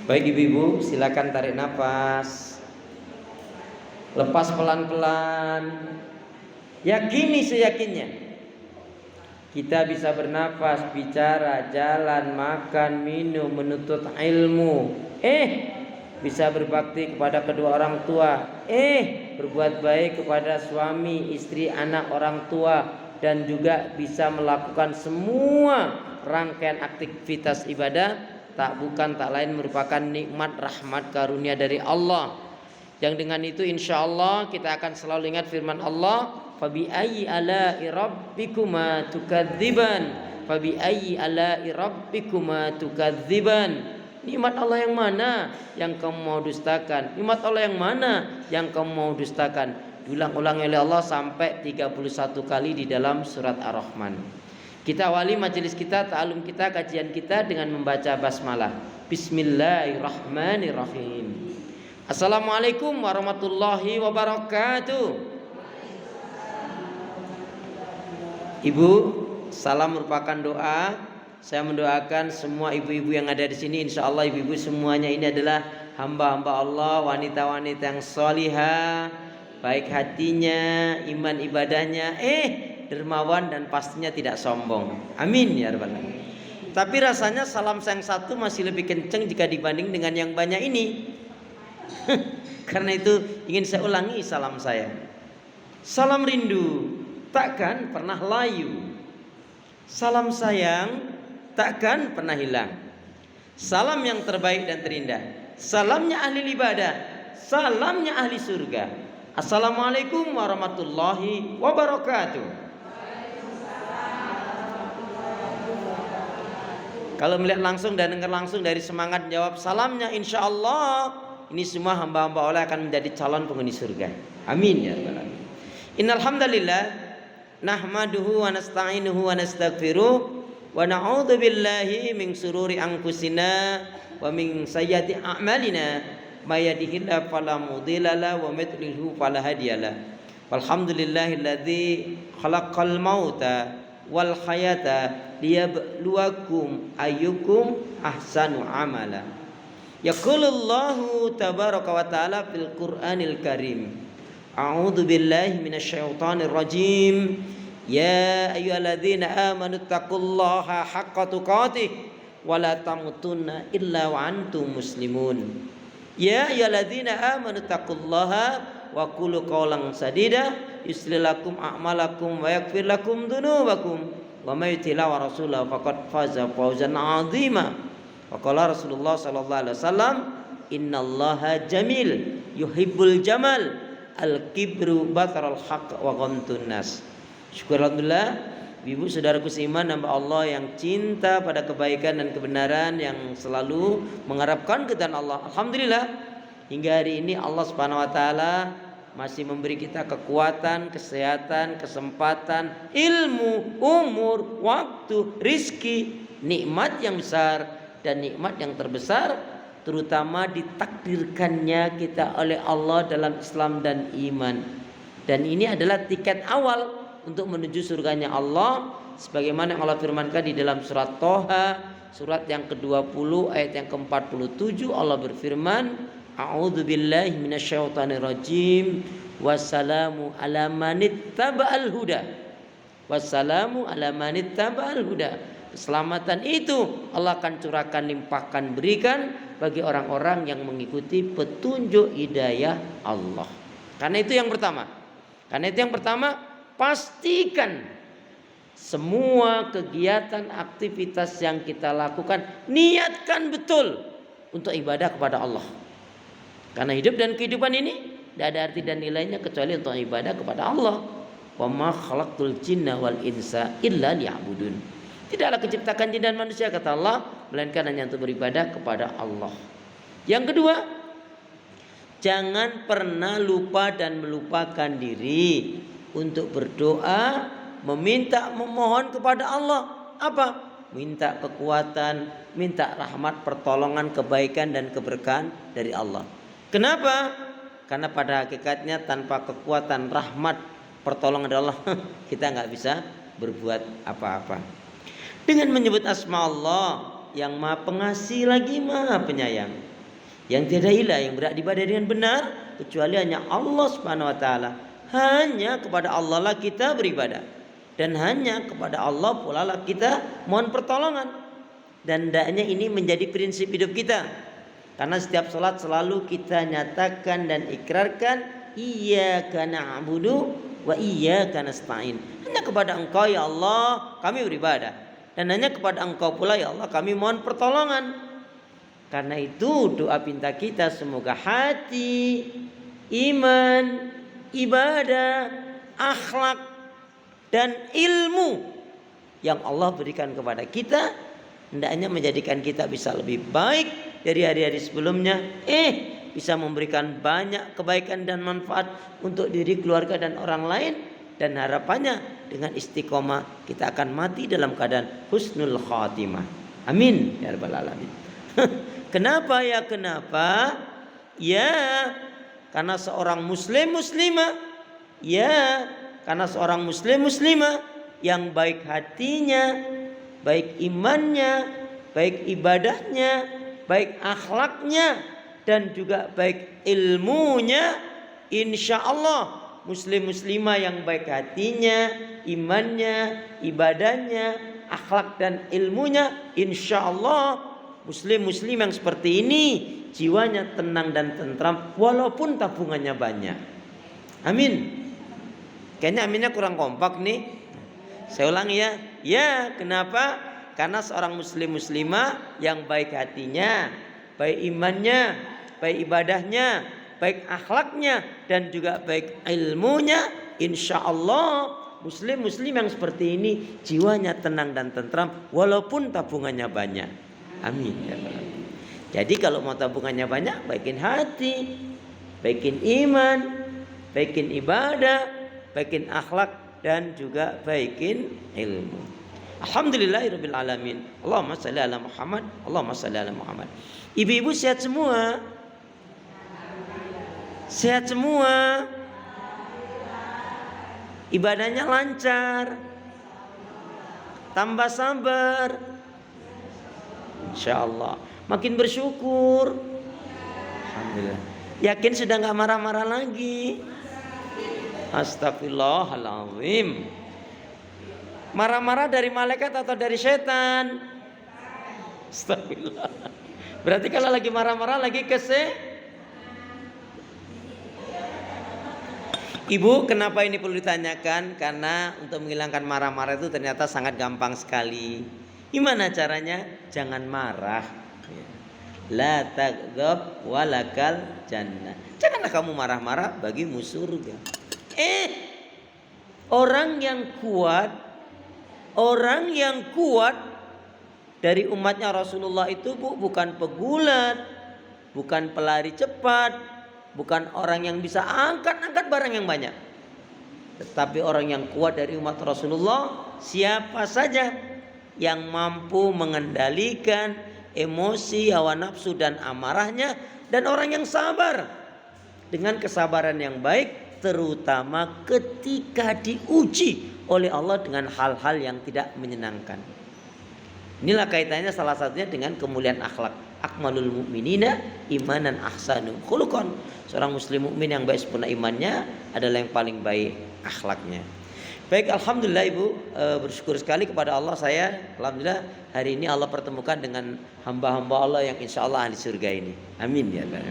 Baik ibu-ibu, silakan tarik nafas. Lepas pelan-pelan. Yakini seyakinnya kita bisa bernafas, bicara, jalan, makan, minum, menuntut ilmu. Bisa berbakti kepada kedua orang tua. Berbuat baik kepada suami, istri, anak, orang tua. Dan juga bisa melakukan semua rangkaian aktivitas ibadah. Bukan tak lain merupakan nikmat, rahmat, karunia dari Allah. Yang dengan itu insya Allah kita akan selalu ingat firman Allah, fabi ayyi ala'i rabbikuma tukadziban, fabi ayyi ala'i rabbikuma tukadziban. Nikmat Allah yang mana yang kamu mau dustakan? Nikmat Allah yang mana yang kamu mau dustakan? Diulang-ulang oleh Allah sampai 31 kali di dalam surat Ar-Rahman. Kita awali majelis kita, ta'alum kita, kajian kita dengan membaca basmalah. Bismillahirrahmanirrahim. Assalamualaikum warahmatullahi wabarakatuh. Ibu, salam merupakan doa. Saya mendoakan semua ibu-ibu yang ada di sini, insya Allah ibu-ibu semuanya ini adalah hamba-hamba Allah, wanita-wanita yang solihah, baik hatinya, iman ibadahnya, dermawan dan pastinya tidak sombong. Amin ya rabbal alamin. Tapi rasanya salam yang satu masih lebih kencang jika dibanding dengan yang banyak ini. Karena itu ingin saya ulangi salam saya. Salam rindu takkan pernah layu. Salam sayang takkan pernah hilang. Salam yang terbaik dan terindah, salamnya ahli ibadah, salamnya ahli surga. Assalamualaikum warahmatullahi wabarakatuh. Kalau melihat langsung dan dengar langsung dari semangat jawab salamnya, insya Allah ini semua hamba-hamba Allah akan menjadi calon penghuni surga. Amin ya rabbal alamin. Innal hamdalillah nahmaduhu wa nasta'inuhu wa nastaghfiruh wa na'udzu billahi min sururi anfusina wa min sayyiati a'malina may yahdihillahu fala mudilla lahu wa may yudlilhu fala hadiyalah. Walhamdulillahilladzi khalaqal mauta wal hayata liyabluwakum ayyukum ahsanu amala. Yaqulullahu tabaraka wa ta'ala fil Qur'anil Karim. A'udzu billahi minasyaitonir rajim. Ya ayyuhalladzina amanu taqullaha haqqa tuqatih wa la tamutunna illa wa antum muslimun. Ya ayyuhalladzina amanu taqullaha wa qulu qawlan sadida yuslih lakum a'malakum wa yaghfir lakum dzunubakum wa may yuti' wa rasulahu faqad faza fawzan 'azima. Wa qala Rasulullah sallallahu alaihi wasallam, innallaha jamil yuhibbul jamal al-kibru batarul haqq wa ghamtun nas. Syukur alhamdulillah, ibu saudaraku seiman hamba Allah yang cinta pada kebaikan dan kebenaran, yang selalu mengharapkan keridhaan Allah. Alhamdulillah hingga hari ini Allah Subhanahu wa taala masih memberi kita kekuatan, kesehatan, kesempatan, ilmu, umur, waktu, rizki, nikmat yang besar dan nikmat yang terbesar, terutama ditakdirkannya kita oleh Allah dalam Islam dan iman. Dan ini adalah tiket awal untuk menuju surganya Allah, sebagaimana yang Allah firmankan di dalam surat Toha, surat yang ke-20 ayat yang ke-47. Allah berfirman, a'udzu billahi minasyaitonir rajim, wassalamu ala manittaba'al huda, wassalamu ala manittaba'al huda. Keselamatan itu Allah akan curahkan, limpahkan, berikan bagi orang-orang yang mengikuti petunjuk hidayah Allah. Karena itu yang pertama, pastikan semua kegiatan aktivitas yang kita lakukan niatkan betul untuk ibadah kepada Allah. Karena hidup dan kehidupan ini tidak ada arti dan nilainya kecuali untuk ibadah kepada Allah. Wa ma khalaqtul jinna wal insa illa liya'budun. Tidaklah keciptakan jin dan manusia, kata Allah, melainkan hanya untuk beribadah kepada Allah. Yang kedua, jangan pernah lupa dan melupakan diri untuk berdoa, meminta, memohon kepada Allah. Apa? Minta kekuatan, minta rahmat, pertolongan, kebaikan dan keberkahan dari Allah. Kenapa? Karena pada hakikatnya tanpa kekuatan, rahmat, pertolongan dari Allah kita nggak bisa berbuat apa-apa. Dengan menyebut asma Allah yang maha pengasih lagi maha penyayang, Yang tiada ilah yang berhak diibadai dengan benar kecuali hanya Allah Subhanahu wa taala. Hanya kepada Allah lah kita beribadah, dan hanya kepada Allah pula lah kita mohon pertolongan. Dan hendaknya ini menjadi prinsip hidup kita. Karena setiap salat selalu kita nyatakan dan ikrarkan iyyaka na'budu wa iyyaka nasta'in. Hanya kepada Engkau ya Allah kami beribadah, dan hanya kepada Engkau pula ya Allah kami mohon pertolongan. Karena itu doa pinta kita semoga hati, iman, ibadah, akhlak dan ilmu yang Allah berikan kepada kita hendaknya menjadikan kita bisa lebih baik dari hari-hari sebelumnya, bisa memberikan banyak kebaikan dan manfaat untuk diri, keluarga dan orang lain, dan harapannya dengan istiqomah kita akan mati dalam keadaan husnul khatimah. Amin ya rabbal alamin. Kenapa ya? Kenapa? Ya, karena seorang muslim muslimah, ya, karena seorang muslim muslimah yang baik hatinya, baik imannya, baik ibadahnya, baik akhlaknya, dan juga baik ilmunya, insya Allah muslim muslimah yang baik hatinya, imannya, ibadahnya, akhlak dan ilmunya, insya Allah muslim muslim yang seperti ini jiwanya tenang dan tentram walaupun tabungannya banyak. Amin. Kayaknya aminnya kurang kompak nih. Saya ulangi ya. Ya, kenapa? Karena seorang muslim muslimah yang baik hatinya, baik imannya, baik ibadahnya, baik akhlaknya, dan juga baik ilmunya, insya Allah muslim muslim yang seperti ini jiwanya tenang dan tentram walaupun tabungannya banyak. Amin ya rabbal alamin. Jadi kalau mau tabungannya banyak, baikin hati, baikin iman, baikin ibadah, baikin akhlak, dan juga baikin ilmu. Alhamdulillahirabbil alamin. Allahumma shalli ala Muhammad, Allahumma shalli ala Muhammad. Ibu-ibu sehat semua? Sehat semua? Ibadahnya lancar? Tambah sabar? InsyaAllah. Makin bersyukur. Alhamdulillah. Yakin sudah gak marah-marah lagi? Astagfirullahaladzim. Marah-marah dari malaikat atau dari setan? Astagfirullah. Berarti kalau lagi marah-marah lagi Ibu, kenapa ini perlu ditanyakan? Karena untuk menghilangkan marah-marah itu ternyata sangat gampang sekali. Gimana caranya? Jangan marah. La taghdab walakal jannah. Janganlah kamu marah-marah, bagimu surga. Orang yang kuat dari umatnya Rasulullah itu bukan pegulat, bukan pelari cepat, bukan orang yang bisa angkat barang yang banyak. Tetapi orang yang kuat dari umat Rasulullah siapa saja yang mampu mengendalikan emosi, hawa nafsu dan amarahnya, dan orang yang sabar dengan kesabaran yang baik, terutama ketika diuji oleh Allah dengan hal-hal yang tidak menyenangkan. Inilah kaitannya salah satunya dengan kemuliaan akhlak. Akmalul mu'minina imanan ahsanu khuluqan. Seorang muslim mukmin yang baik sempurna imannya adalah yang paling baik akhlaknya. Baik, alhamdulillah Ibu, bersyukur sekali kepada Allah saya. Alhamdulillah hari ini Allah pertemukan dengan hamba-hamba Allah yang insya Allah ahli surga ini. Amin ya Allah.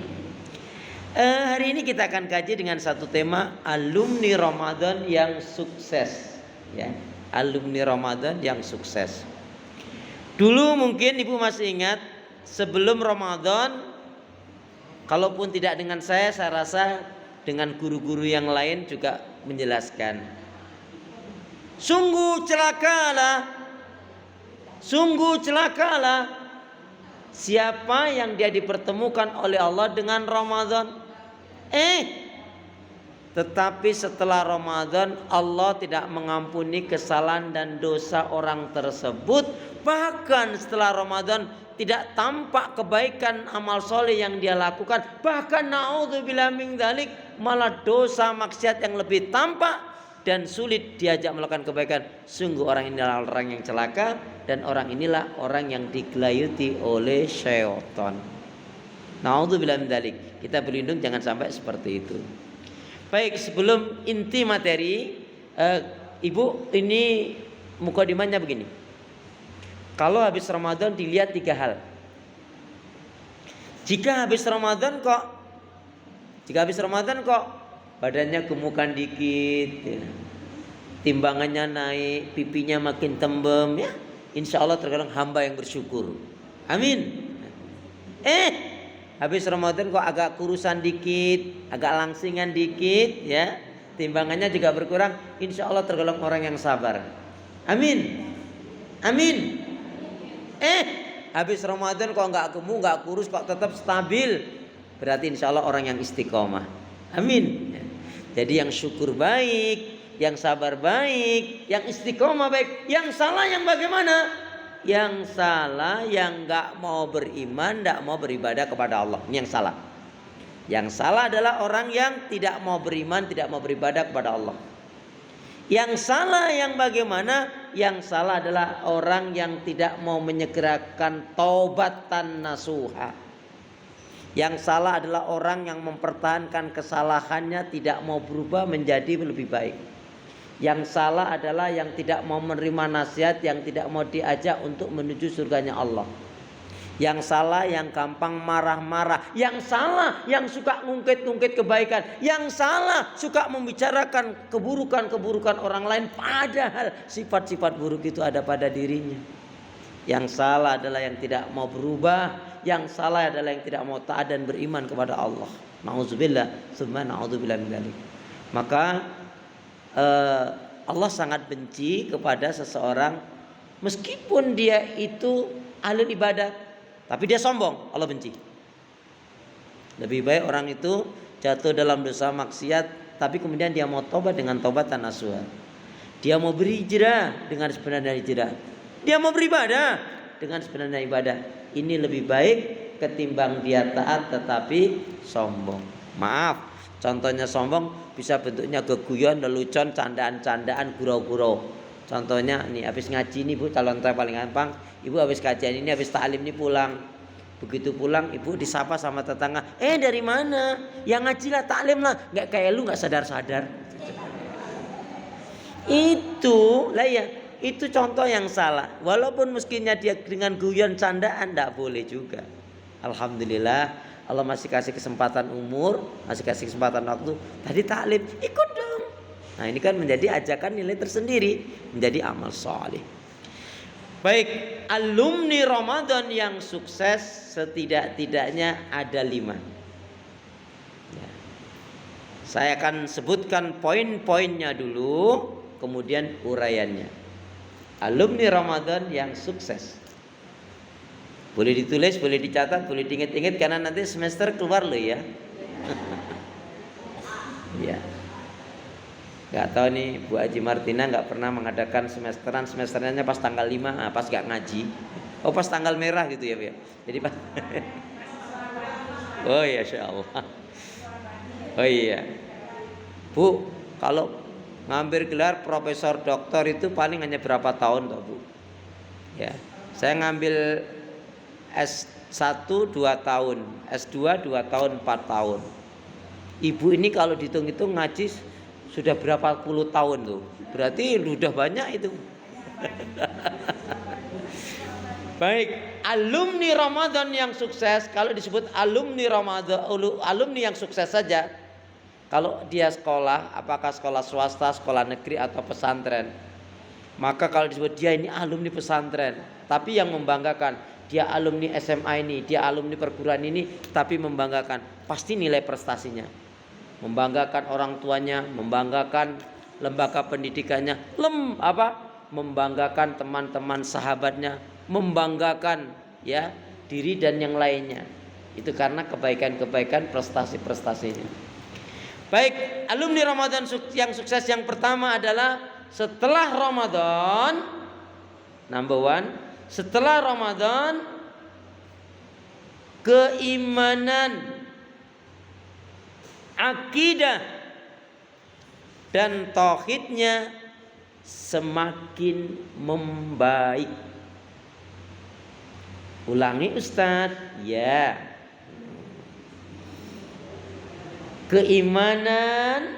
Hari ini kita akan kaji dengan satu tema alumni Ramadan yang sukses. Ya, alumni Ramadan yang sukses. Dulu mungkin Ibu masih ingat sebelum Ramadan, kalaupun tidak dengan saya rasa dengan guru-guru yang lain juga menjelaskan. Sungguh celakalah siapa yang dia dipertemukan oleh Allah dengan Ramadan. Tetapi setelah Ramadan Allah tidak mengampuni kesalahan dan dosa orang tersebut. Bahkan setelah Ramadan tidak tampak kebaikan amal soleh yang dia lakukan. Bahkan naudzubillah min dzalik, malah dosa maksiat yang lebih tampak dan sulit diajak melakukan kebaikan. Sungguh orang inilah orang yang celaka, dan orang inilah orang yang digelayuti oleh syaitan. Naudzubillah min dzalik. Kita berlindung jangan sampai seperti itu. Baik, sebelum inti materi, Ibu, ini mukadimahnya begini. Kalau habis Ramadan dilihat 3 hal. Jika habis Ramadan kok badannya gemukan dikit, ya, timbangannya naik, pipinya makin tembem, ya, insya Allah terkadang hamba yang bersyukur. Amin. Habis Ramadan kok agak kurusan dikit, agak langsingan dikit, ya, timbangannya juga berkurang, insya Allah tergolong orang yang sabar. Amin. Amin. Habis Ramadan kok nggak gemuk, nggak kurus, kok tetap stabil, berarti insya Allah orang yang istiqomah. Amin. Jadi yang syukur baik, yang sabar baik, yang istiqomah baik. Yang salah yang bagaimana? Yang salah yang nggak mau beriman, nggak mau beribadah kepada Allah. Ini yang salah. Yang salah adalah orang yang tidak mau beriman, tidak mau beribadah kepada Allah. Yang salah yang bagaimana? Yang salah adalah orang yang tidak mau menyegerakan taubatan nasuha. Yang salah adalah orang yang mempertahankan kesalahannya, tidak mau berubah menjadi lebih baik. Yang salah adalah yang tidak mau menerima nasihat, yang tidak mau diajak untuk menuju surganya Allah. Yang salah yang gampang marah-marah. Yang salah yang suka ngungkit-ngungkit kebaikan. Yang salah suka membicarakan keburukan-keburukan orang lain, padahal sifat-sifat buruk itu ada pada dirinya. Yang salah adalah yang tidak mau berubah. Yang salah adalah yang tidak mau taat dan beriman kepada Allah. Nauzubillah, tsumma naudzubillah min dzalik. Maka Allah sangat benci kepada seseorang meskipun dia itu ahli ibadah, tapi dia sombong, Allah benci. Lebih baik orang itu jatuh dalam dosa maksiat, tapi kemudian dia mau tobat dengan tobatan nasuha. Dia mau berhijrah dengan sebenarnya hijrah. Dia mau beribadah dengan sebenarnya ibadah. Ini lebih baik ketimbang dia taat tetapi sombong. Maaf, contohnya sombong bisa bentuknya geguyon, lelucon, candaan-candaan, gurau-gurau. Contohnya nih, habis ngaji nih Bu, calon saya paling gampang. Ibu habis kajian ini, habis taklim nih pulang. Begitu pulang ibu disapa sama tetangga, dari mana? Yang ngaji lah, taklim lah. Gak kayak lu gak sadar-sadar. Itu lah ya, itu contoh yang salah. Walaupun meskinya dia dengan guyon candaan, tidak boleh juga. Alhamdulillah Allah masih kasih kesempatan umur, masih kasih kesempatan waktu. Tadi taklim, ikut dong. Nah ini kan menjadi ajakan nilai tersendiri, menjadi amal soleh. Baik, alumni Ramadan yang sukses setidak-tidaknya ada 5. Ya. Saya akan sebutkan poin-poinnya dulu, kemudian uraiannya. Alumni Ramadan yang sukses. Boleh ditulis, boleh dicatat, boleh diingat-ingat karena nanti semester keluar loh ya. Ya. Gak tahu nih Bu Haji Martina gak pernah mengadakan semesternya pas tanggal 5, pas gak ngaji. Oh pas tanggal merah gitu ya Bu ya. Jadi pas oh iya insyaallah. Oh iya Bu, kalau ngambil gelar profesor doktor itu paling hanya berapa tahun toh Bu? Ya, saya ngambil S1 2 tahun, S2 2 tahun 4 tahun. Ibu ini kalau dihitung-hitung ngaji sudah berapa puluh tahun tuh. Berarti udah banyak itu. Baik, alumni Ramadan yang sukses, kalau disebut alumni Ramadan, alumni yang sukses saja. Kalau dia sekolah, apakah sekolah swasta, sekolah negeri atau pesantren, maka kalau disebut dia ini alumni pesantren, tapi yang membanggakan, dia alumni SMA ini, dia alumni perguruan ini, tapi membanggakan, pasti nilai prestasinya, membanggakan orang tuanya, membanggakan lembaga pendidikannya, membanggakan teman-teman sahabatnya, membanggakan ya diri dan yang lainnya. Itu karena kebaikan-kebaikan prestasi-prestasinya. Baik, alumni Ramadan yang sukses yang pertama adalah setelah Ramadan, number 1, setelah Ramadan keimanan, akidah dan tauhidnya semakin membaik. Ulangi Ustadz, ya. keimanan,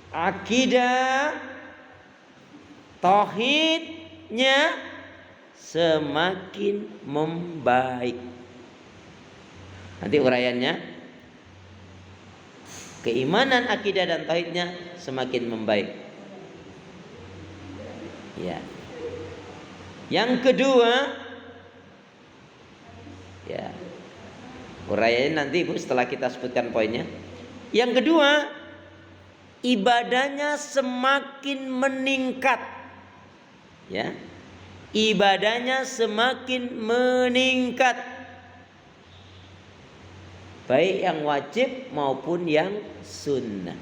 akidah, tauhidnya semakin membaik. Nanti uraiannya, keimanan, akidah dan tauhidnya semakin membaik. Ya. Yang kedua, ya, uraiannya nanti Ibu setelah kita sebutkan poinnya. Yang kedua, ibadahnya semakin meningkat. Ya. Ibadahnya semakin meningkat. Baik yang wajib maupun yang sunnah.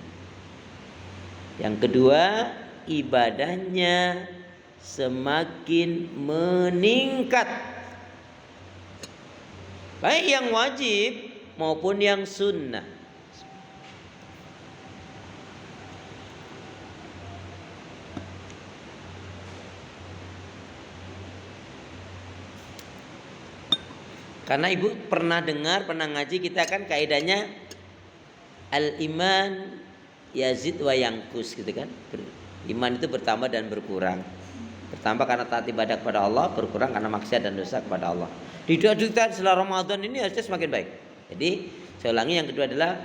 Yang kedua, ibadahnya semakin meningkat. Baik yang wajib maupun yang sunnah. Karena Ibu pernah dengar, pernah ngaji, kita kan kaidahnya al-iman yazid wa yangkus gitu kan. Iman itu bertambah dan berkurang. Bertambah karena taat ibadah kepada Allah, berkurang karena maksiat dan dosa kepada Allah. Di doa kita setelah Ramadan ini harusnya semakin baik. Jadi saya ulangi, yang kedua adalah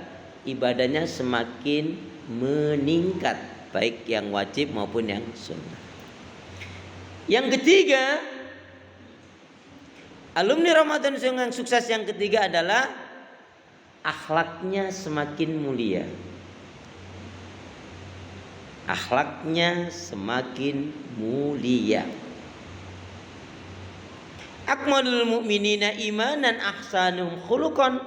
ibadahnya semakin meningkat, baik yang wajib maupun yang sunnah. Yang ketiga, alumni Ramadan yang sukses yang ketiga adalah akhlaknya semakin mulia. Akhlaknya semakin mulia. Akmalul mu'minina imanan ahsanuhum khuluqan.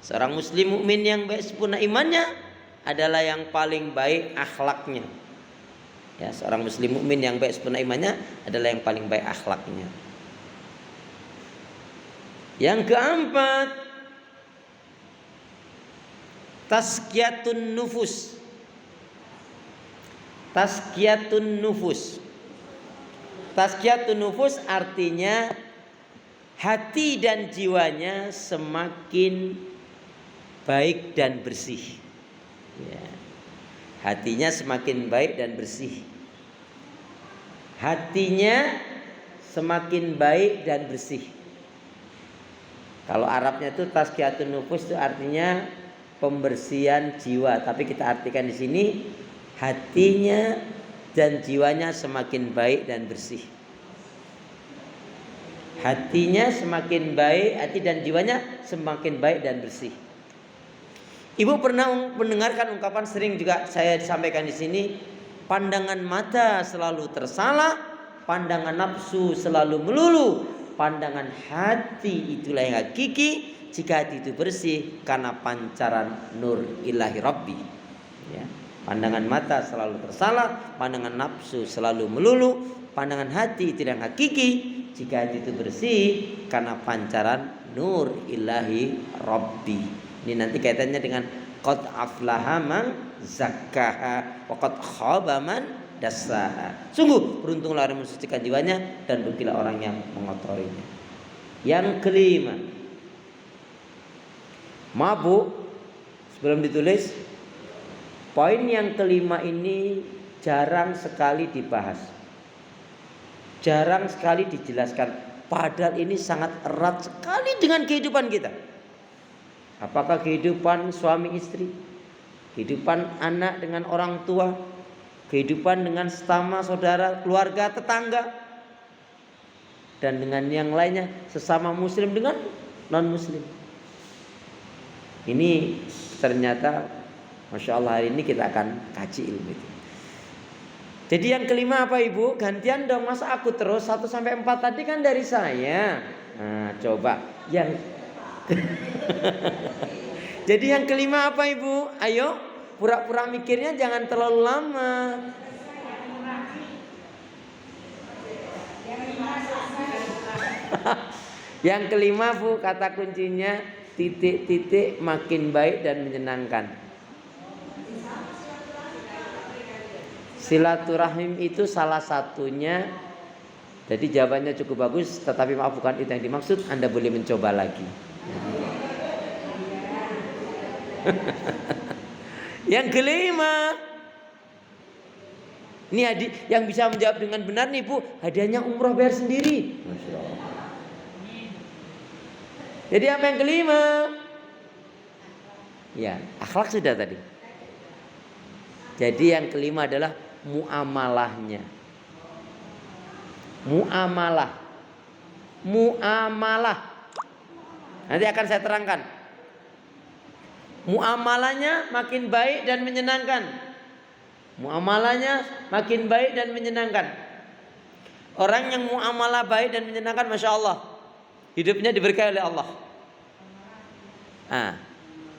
Seorang muslim mukmin yang baik sempurna imannya adalah yang paling baik akhlaknya. Ya, seorang muslim mukmin yang baik sempurna imannya adalah yang paling baik akhlaknya. Yang keempat, tazkiyatun nufus. Tazkiyatun nufus. Tazkiyatun nufus artinya hati dan jiwanya semakin baik dan bersih. Ya. Hatinya semakin baik dan bersih. Hatinya semakin baik dan bersih. Kalau Arabnya itu tazkiyatun nufus itu artinya pembersihan jiwa, tapi kita artikan di sini hatinya dan jiwanya semakin baik dan bersih. Hatinya semakin baik, hati dan jiwanya semakin baik dan bersih. Ibu pernah mendengarkan ungkapan sering juga saya sampaikan di sini, pandangan mata selalu tersalah, pandangan nafsu selalu melulu, pandangan hati itulah yang hakiki jika hati itu bersih karena pancaran nur ilahi Rabbi. Ya. Pandangan mata selalu tersalah, pandangan nafsu selalu melulu, pandangan hati itu yang hakiki jika hati itu bersih karena pancaran nur ilahi Rabbi. Ini nanti kaitannya dengan qad aflaha man zakkaha wa qad khaba man dassaha. Sungguh beruntunglah orang mensucikan jiwanya dan rugilah orang yang mengotorinya. Yang kelima, mabuk. Sebelum ditulis, poin yang kelima ini jarang sekali dibahas, jarang sekali dijelaskan. Padahal ini sangat erat sekali dengan kehidupan kita. Apakah kehidupan suami istri, kehidupan anak dengan orang tua, kehidupan dengan sesama saudara, keluarga, tetangga, dan dengan yang lainnya, sesama muslim dengan non muslim. Ini ternyata Masya Allah hari ini kita akan kaji ilmu itu. Jadi yang kelima apa Ibu? Gantian dong, masa aku terus 1 sampai 4 tadi kan dari saya. Nah coba yang jadi yang kelima apa Ibu? Ayo pura-pura mikirnya jangan terlalu lama. Yang kelima Bu, kata kuncinya titik-titik makin baik dan menyenangkan. Silaturahim itu salah satunya. Jadi jawabannya cukup bagus, tetapi maaf bukan itu yang dimaksud. Anda boleh mencoba lagi. Yang kelima, ini yang bisa menjawab dengan benar nih Bu, hadiahnya umroh bayar sendiri. Masya Allah. Jadi apa yang kelima? Ya, akhlak sudah tadi. Jadi yang kelima adalah muamalahnya. Muamalah. Nanti akan saya terangkan. Muamalahnya makin baik dan menyenangkan. Muamalahnya makin baik dan menyenangkan. Orang yang muamalah baik dan menyenangkan, Masya Allah, hidupnya diberkahi oleh Allah.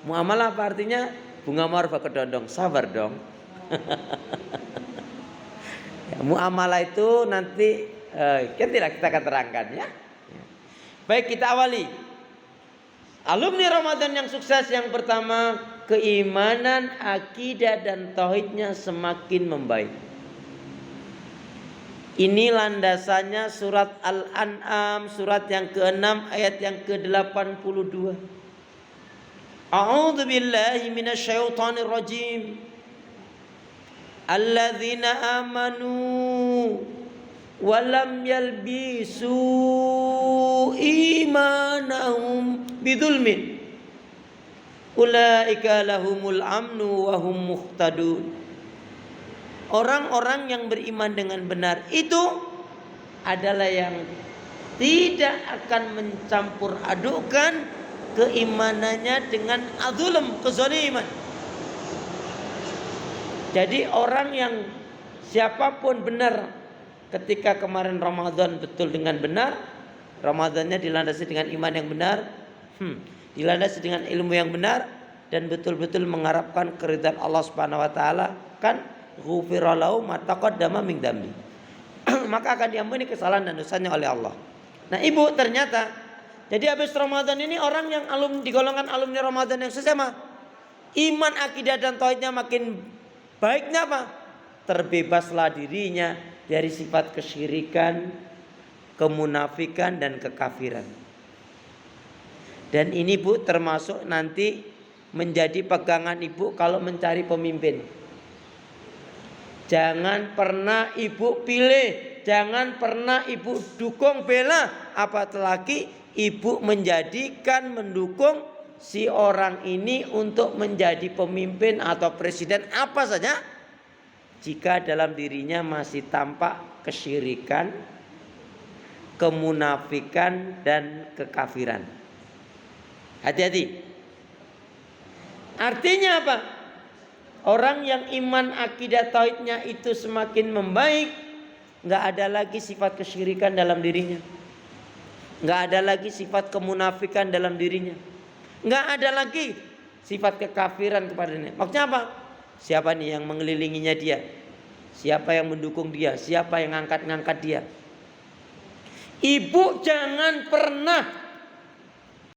Muamalah apa artinya? Bunga mawar kedondong, sabar dong. Ya, muamalah itu nanti kan tidak kita akan terangkan ya. Baik, kita awali. Alumni Ramadan yang sukses yang pertama, keimanan, akidah dan tauhidnya semakin membaik. Ini landasannya surat Al-An'am, surat yang ke-6 ayat yang ke-82. A'udzu billahi minasyaitonir rajim. Alladzina amanu walam yalbisu imanahum bidzulmin ulaika lahumul amnu wa hum muhtadun. Orang-orang yang beriman dengan benar itu adalah yang tidak akan mencampur adukan keimanannya dengan adzulm, kezaliman. Jadi orang yang siapapun benar, ketika kemarin Ramadan betul dengan benar, Ramadannya dilandasi dengan iman yang benar, dilandasi dengan ilmu yang benar, dan betul-betul mengharapkan keridhaan Allah Subhanahu wa taala, kan ghufira lahu ma taqaddama min dzambi. Maka akan diampuni kesalahan dan dosanya oleh Allah. Nah, Ibu, ternyata jadi habis Ramadan ini orang yang di golongan alumni Ramadan yang sesama, iman, akidah dan tauhidnya makin baiknya apa? Terbebaslah dirinya dari sifat kesyirikan, kemunafikan dan kekafiran. Dan ini Bu termasuk nanti menjadi pegangan Ibu kalau mencari pemimpin. Jangan pernah Ibu pilih, jangan pernah Ibu dukung bela, apalagi Ibu mendukung si orang ini untuk menjadi pemimpin atau presiden apa saja, jika dalam dirinya masih tampak kesyirikan, kemunafikan dan kekafiran. Hati-hati. Artinya apa? Orang yang iman, akidah, tauhidnya itu semakin membaik, nggak ada lagi sifat kesyirikan dalam dirinya, nggak ada lagi sifat kemunafikan dalam dirinya, nggak ada lagi sifat kekafiran kepadanya. Maksudnya apa? Siapa nih yang mengelilinginya dia? Siapa yang mendukung dia? Siapa yang ngangkat dia? Ibu jangan pernah